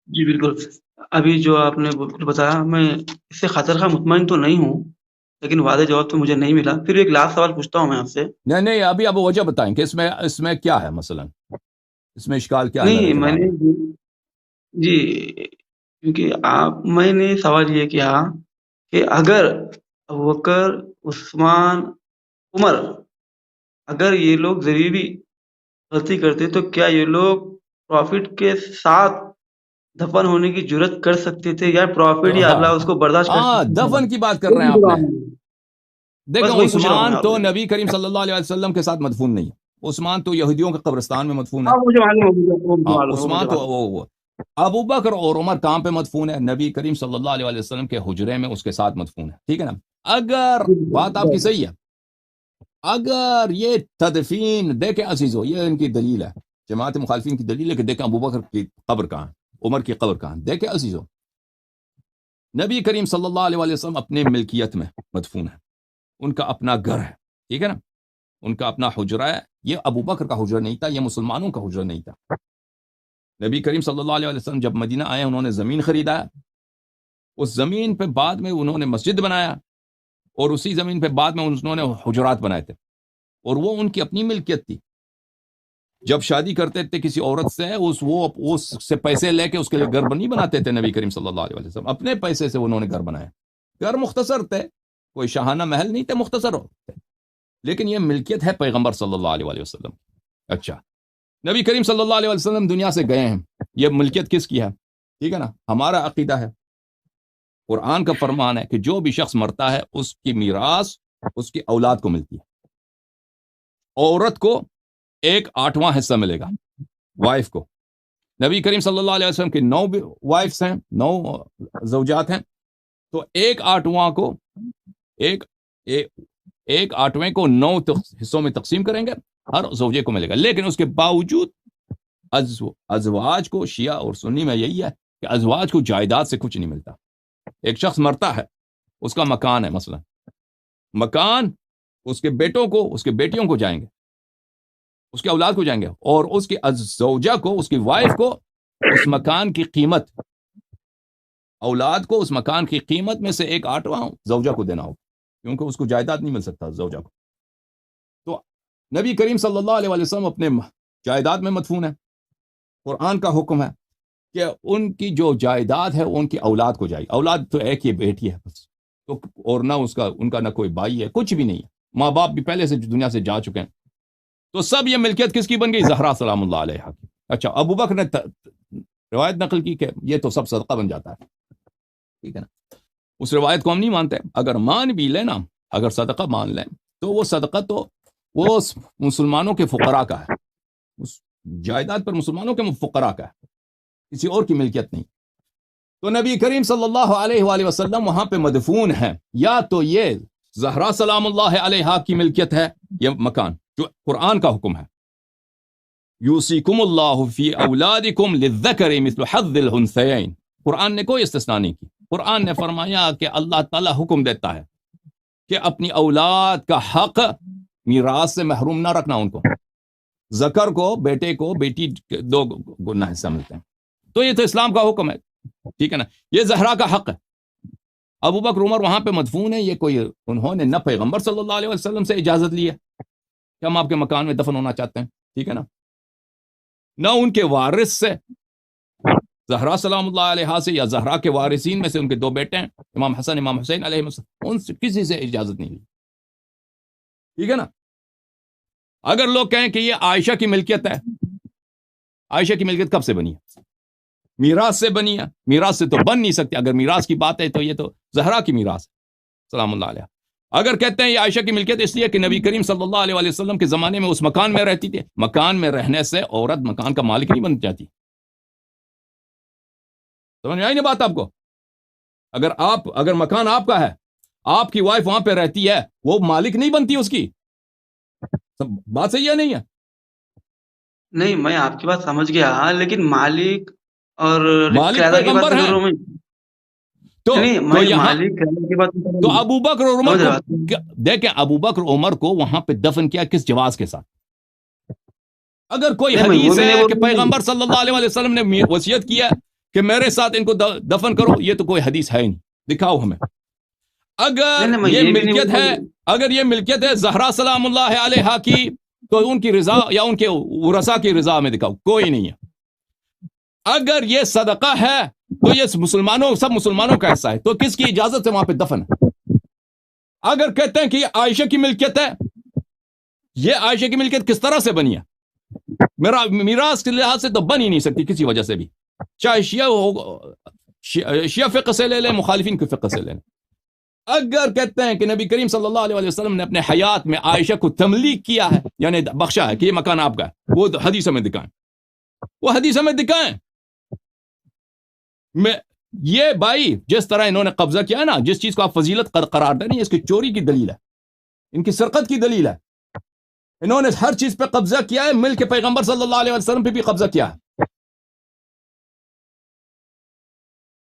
جی بالکل، ابھی جو آپ نے بالکل بتایا، میں اس سے خاطر خواہ مطمئن تو نہیں ہوں، لیکن واضح جواب تو مجھے نہیں ملا۔ پھر ایک لاسٹ سوال پوچھتا ہوں میں آپ سے۔ نہیں نہیں، ابھی اب وجہ بتائیں کہ اس میں کیا ہے، مثلا اس میں اشکال کیا ہے میرے نہیں میں جواب نے میں؟ جی، کیونکہ میں نے سوال یہ کیا کہ اگر ابوبکر، عثمان، عمر، اگر یہ لوگ ذریعے بھی غلطی کرتے تو کیا یہ لوگ پروفٹ کے ساتھ دفن ہونے کی جرت کر سکتے تھے، یا پروفٹ یا اللہ اس کو برداشت کر ہاں، سکتے تھے؟ دفن کی بات کر رہے ہیں آپ نے۔ دیکھیں بس وہی پوچھ رہا ہوں میں عثمان آپ تو سے۔ نبی کریم صلی اللہ علیہ وسلم کے ساتھ مدفون نہیں ہے، عثمان تو یہودیوں کے قبرستان میں مدفون ہے۔ ہاں مجھے معلوم ہے، وہ مجھے ہاں، معلوم ہے، وہ مجھے عثمان تو معلوم وہ ابو بکر اور عمر کہاں پہ مدفون ہے؟ نبی کریم صلی اللہ علیہ وسلم کے حجرے میں اس کے ساتھ مدفون ہے، ٹھیک ہے نا؟ اگر بات آپ کی ہے۔ صحیح ہے، اگر یہ تدفین، دیکھیں عزیزو، یہ ان کی دلیل ہے، جماعت مخالفین کی دلیل ہے کہ دیکھیں ابو بکر کی قبر کہاں ہے، عمر کی قبر کہاں ہے۔ دیکھیں عزیزو، نبی کریم صلی اللہ علیہ وسلم اپنے ملکیت میں مدفون ہے، ان کا اپنا گھر ہے، ٹھیک ہے نا؟ ان کا اپنا حجرہ ہے۔ یہ ابو بکر کا حجرہ نہیں تھا، یہ مسلمانوں کا حجرہ نہیں تھا۔ نبی کریم صلی اللہ علیہ وسلم جب مدینہ آئے، انہوں نے زمین خریدا، اس زمین پہ بعد میں انہوں نے مسجد بنایا، اور اسی زمین پہ بعد میں انہوں نے حجرات بنائے تھے، اور وہ ان کی اپنی ملکیت تھی۔ جب شادی کرتے تھے کسی عورت سے، وہ اس سے پیسے لے کے اس کے لیے گھر نہیں بناتے تھے، نبی کریم صلی اللہ علیہ وسلم اپنے پیسے سے انہوں نے گھر بنایا۔ گھر مختصر تھے، کوئی شاہانہ محل نہیں تھے، مختصر تھے، لیکن یہ ملکیت ہے پیغمبر صلی اللہ علیہ وسلم۔ اچھا، نبی کریم صلی اللہ علیہ وسلم دنیا سے گئے ہیں، یہ ملکیت کس کی ہے؟ ٹھیک ہے نا؟ ہمارا عقیدہ ہے، قرآن کا فرمان ہے کہ جو بھی شخص مرتا ہے اس کی میراث اس کی اولاد کو ملتی ہے۔ عورت کو 1/8واں حصہ ملے گا، وائف کو۔ نبی کریم صلی اللہ علیہ وسلم کی 9 وائفس ہیں، 9 زوجات ہیں، تو 1/8واں کو ایک 1/8ویں کو 9 حصوں میں تقسیم کریں گے، ہر زوجے کو ملے گا۔ لیکن اس کے باوجود ازواج کو، شیعہ اور سنی میں یہی ہے کہ ازواج کو جائیداد سے کچھ نہیں ملتا۔ ایک شخص مرتا ہے، اس کا مکان ہے، مثلا مکان اس کے بیٹوں کو، اس کے بیٹیوں کو جائیں گے، اس کے اولاد کو جائیں گے، اور اس کی زوجہ کو، اس کی وائف کو اس مکان کی قیمت، اولاد کو اس مکان کی قیمت میں سے 1/8واں زوجہ کو دینا ہوگا، کیونکہ اس کو جائیداد نہیں مل سکتا زوجہ کو۔ تو نبی کریم صلی اللہ علیہ وسلم اپنے جائیداد میں مدفون ہے۔ قرآن کا حکم ہے کہ ان کی جو جائیداد ہے ان کی اولاد کو جائے، اولاد تو ایک ہی بیٹی ہے بس، تو اور نہ ان کا نہ کوئی بھائی ہے، کچھ بھی نہیں ہے، ماں باپ بھی پہلے سے دنیا سے جا چکے ہیں، تو سب یہ ملکیت کس کی بن گئی؟ زہرا سلام اللہ علیہ کی۔ اچھا، ابو بکر نے روایت نقل کی کہ یہ تو سب صدقہ بن جاتا ہے، ٹھیک ہے نا؟ اس روایت کو ہم نہیں مانتے، اگر مان بھی لینا، اگر صدقہ مان لیں تو وہ صدقہ تو وہ مسلمانوں کے فقراء کا ہے، اس جائیداد پر مسلمانوں کے فقراء کا ہے، کسی اور کی ملکیت نہیں۔ تو نبی کریم صلی اللہ علیہ وآلہ وسلم وہاں پہ مدفون ہیں، یا تو یہ زہرا سلام اللہ علیہا کی ملکیت ہے، یہ مکان جو قرآن کا حکم ہے، یوصیکم اللہ فی اولادکم للذکر مثل حظ الانثیین، قرآن نے کوئی استثناء نہیں کی۔ قرآن نے فرمایا کہ اللہ تعالیٰ حکم دیتا ہے کہ اپنی اولاد کا حق میراث سے محروم نہ رکھنا، ان کو، ذکر کو، بیٹے کو، بیٹی 2 گنا حصہ ملتے ہیں۔ تو یہ تو اسلام کا حکم ہے، ٹھیک ہے نا؟ یہ زہرا کا حق ہے۔ ابو بکر عمر وہاں پہ مدفون ہے، یہ کوئی انہوں نے نہ پیغمبر صلی اللہ علیہ وسلم سے اجازت لی ہے کہ ہم آپ کے مکان میں دفن ہونا چاہتے ہیں، ٹھیک ہے نا؟ نہ ان کے وارث سے، زہرا سلام اللہ علیہ سے، یا زہرا کے وارثین میں سے ان کے 2 بیٹے ہیں، امام حسن، امام حسین علیہ السلام، ان سے کسی سے اجازت نہیں لی، ٹھیک ہے نا؟ اگر لوگ کہیں کہ یہ عائشہ کی ملکیت ہے، عائشہ کی ملکیت کب سے بنی ہے؟ میراث سے بنی ہے، میراث سے تو بن نہیں سکتی۔ اگر میراث کی بات ہے تو یہ تو زہرا کی میراث ہے سلام اللہ علیہ۔ اگر کہتے ہیں یہ عائشہ کی ملکیت، اس لیے کہ نبی کریم صلی اللہ علیہ وسلم کے زمانے میں اس مکان میں رہتی تھی، مکان میں رہنے سے عورت مکان کا مالک نہیں بن جاتی۔ سمجھ میں آئی نا بات آپ کو؟ اگر مکان آپ کا ہے، آپ کی وائف وہاں پہ رہتی ہے، وہ مالک نہیں بنتی اس کی۔ بات صحیح ہے نہیں ہے؟ نہیں، میں آپ کی بات سمجھ گیا، لیکن مالک اور مالک قیادہ کی بات پیغمبر نہیں کر ہیں، رہا ہوں میں۔ نہیں، تو میں یہاں مالک قیادہ کی بات نہیں کر رہا تو ہوں۔ ابو بکر اور عمر سمجھ کو رہا ہوں۔ دیکھیں، ابو بکر عمر کو وہاں پہ دفن کیا کس جواز کے ساتھ؟ اگر کوئی نہیں، میں وہ حدیث بھی ہے نہیں بول کہ رہا ہوں۔ پیغمبر صلی اللہ علیہ وسلم نے وصیت کیا کہ میرے ساتھ ان کو دفن کرو، یہ تو کوئی حدیث ہے ہی نہیں، دکھاؤ ہمیں۔ اگر یہ ملکیت ہے، اگر یہ ملکیت ہے زہرا سلام اللہ علیہا کی، تو ان کی رضا یا ان کے ورثاء کی رضا میں دکھاؤ، کوئی نہیں ہے۔ اگر یہ صدقہ ہے تو یہ مسلمانوں، سب مسلمانوں کا حصہ ہے، تو کس کی اجازت سے وہاں پہ دفن ہے؟ اگر کہتے ہیں کہ یہ عائشہ کی ملکیت ہے، یہ عائشہ کی ملکیت کس طرح سے بنی ہے؟ میرا میراث کے لحاظ سے تو بن ہی نہیں سکتی کسی وجہ سے بھی، چاہے شیعہ فقہ سے لے لیں، مخالفین کے فقہ سے لے لیں۔ اگر کہتے ہیں کہ نبی کریم صلی اللہ علیہ وسلم نے اپنے حیات میں عائشہ کو تملیک کیا ہے، یعنی بخشا ہے کہ یہ مکان آپ کا ہے، وہ حدیث میں دکھائیں، وہ حدیث میں دکھائیں۔ یہ بھائی جس طرح انہوں نے قبضہ کیا ہے نا، جس چیز کو آپ فضیلت قرار دیں نہیں، اس کی چوری کی دلیل ہے، ان کی سرقت کی دلیل ہے۔ انہوں نے ہر چیز پہ قبضہ کیا ہے، مل کے پیغمبر صلی اللہ علیہ وسلم پہ بھی قبضہ کیا ہے۔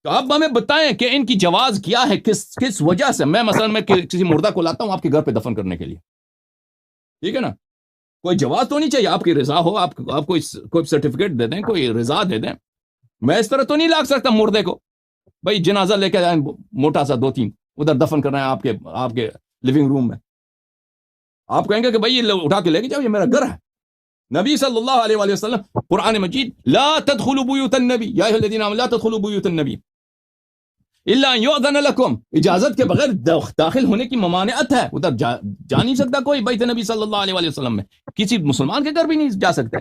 تو اب ہمیں بتائیں کہ ان کی جواز کیا ہے، کس وجہ سے؟ میں مثلا میں کسی مردہ کو لاتا ہوں آپ کے گھر پہ دفن کرنے کے لیے، ٹھیک ہے نا، کوئی جواز تو نہیں چاہیے، آپ کی رضا ہو، آپ کوئی سرٹیفکیٹ دے دیں، کوئی رضا دے دیں۔ میں اس طرح تو نہیں لا سکتا مردے کو، بھائی جنازہ لے کے جائیں موٹا سا 2-3 ادھر دفن کرنا ہے آپ کے لیونگ روم میں، آپ کہیں گے کہ بھائی یہ اٹھا کے لے کے جاؤ، یہ میرا گھر ہے۔ نبی صلی اللہ علیہ وآلہ وسلم قرآن مجید لا تدخلوا بیوت النبی یا ایھا الذین آمنوا لا تدخلوا بیوت النبی الا ان یؤذن لکم، اجازت کے بغیر داخل ہونے کی ممانعت ہے، ادھر جا نہیں سکتا کوئی بیت نبی صلی اللہ علیہ وآلہ وسلم میں، کسی مسلمان کے گھر بھی نہیں جا سکتے۔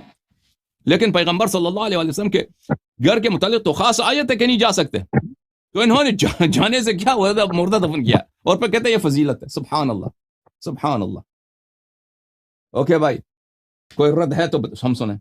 لیکن پیغمبر صلی اللہ علیہ وآلہ وسلم کے گھر کے متعلق تو خاص آیت ہے کہ نہیں جا سکتے، تو انہوں نے جانے سے کیا مردہ دفن کیا اور پھر کہتے ہیں یہ فضیلت ہے۔ سبحان اللہ، سبحان اللہ۔ اوکے بھائی، کوئی رد ہے تو ہم سنیں۔